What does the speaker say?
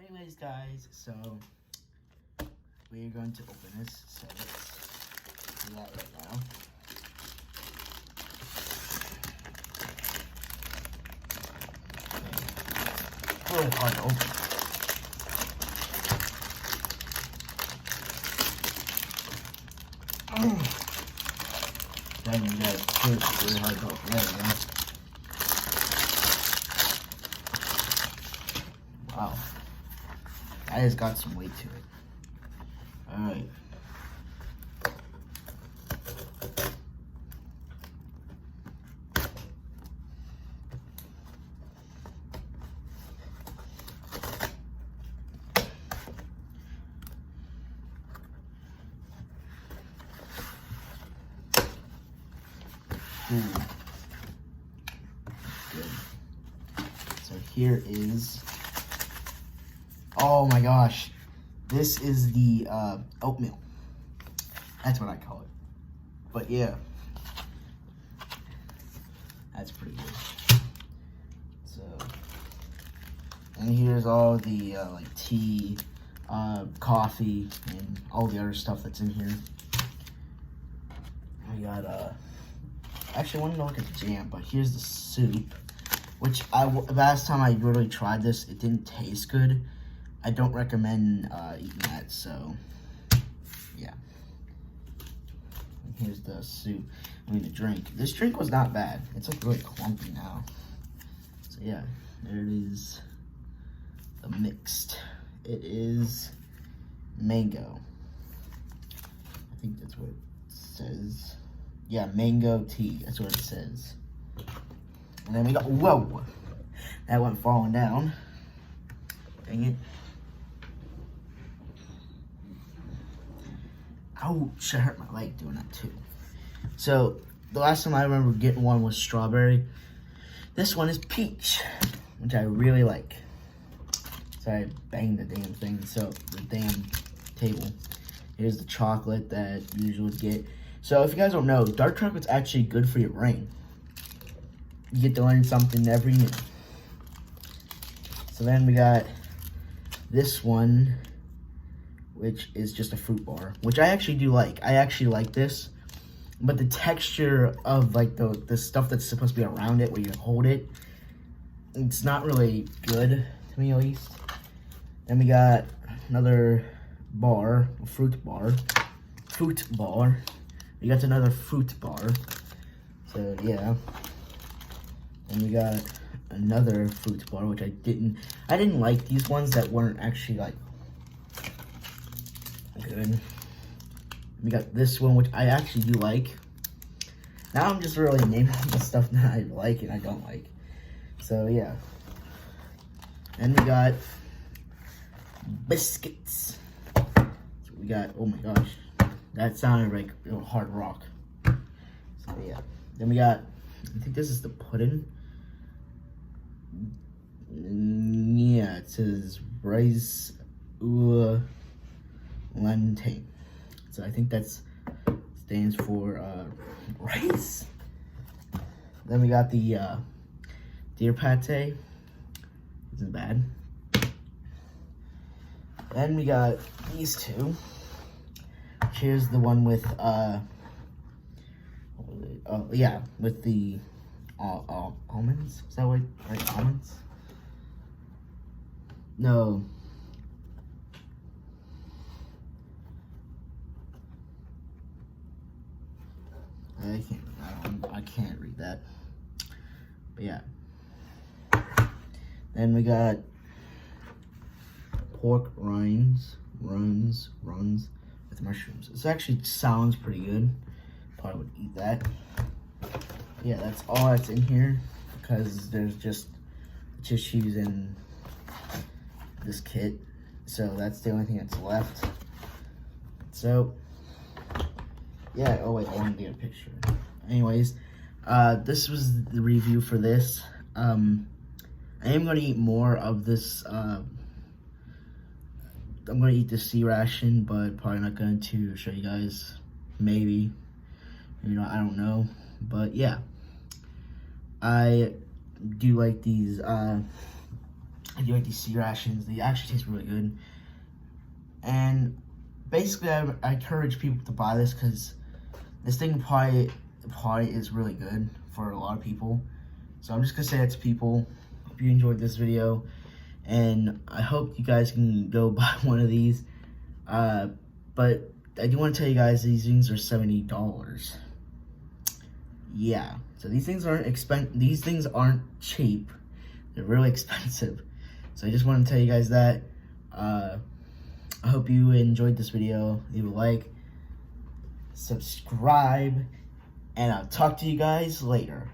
anyways, guys, so we're going to open this. So let's do that right now. Okay. Really hard to open. Then you guys, it's really hard to open. There we go. Wow, that has got some weight to it. All right. Ooh. Good. So here is, oh my gosh, this is the oatmeal. That's what I call it. But yeah, that's pretty good. So, and here's all the like tea, coffee, and all the other stuff that's in here. We got actually I want to look at the jam, but here's the soup, which last time I really tried this, it didn't taste good. I don't recommend eating that, so yeah. And here's the soup. I mean the drink. This drink was not bad. It's like really clumpy now. So yeah, there it is. The mixed. It is mango. I think that's what it says. Yeah, mango tea. That's what it says. And then we got, whoa, that went falling down. Dang it. Ouch, I hurt my leg doing that too. So, the last time I remember getting one was strawberry. This one is peach, which I really like. So I banged the damn thing, so the damn table. Here's the chocolate that you usually get. So if you guys don't know, dark chocolate's actually good for your brain. You get to learn something every minute. So then we got this one, which is just a fruit bar, which I actually do like. I actually like this, but the texture of like the stuff that's supposed to be around it, where you hold it, it's not really good to me at least. Then we got another bar, a fruit bar. We got another fruit bar. So yeah. And we got another fruit bar, which I didn't like these ones that weren't actually like good. We got this one, which I actually do like. Now I'm just really naming the stuff that I like and I don't like. So yeah. And we got biscuits. So we got, oh my gosh, that sounded like hard rock. So yeah. Then we got, I think this is the pudding. Yeah, it says rice lentille. So I think that's stands for rice. Then we got the deer pate. Isn't bad. Then we got these two. Here's the one with yeah, with the almonds. Is that what, right? Almonds? No. I can't read that. But yeah. Then we got pork rinds with mushrooms. This actually sounds pretty good. Probably would eat that. Yeah, that's all that's in here because there's just tissues in this kit. So that's the only thing that's left. So yeah, oh wait, I want to get a picture. Anyways, this was the review for this. I am going to eat more of this. I'm going to eat the sea ration, but probably not going to show you guys. Maybe. You know, I don't know. But yeah. I do like these I do like these sea rations. They actually taste really good. And basically, I encourage people to buy this because this thing probably is really good for a lot of people. So I'm just gonna say that to people. Hope you enjoyed this video, and I hope you guys can go buy one of these. But I do want to tell you guys these things are $70. Yeah, so these things aren't cheap. They're really expensive. So I just want to tell you guys that. I hope you enjoyed this video. Leave a like, subscribe, and I'll talk to you guys later.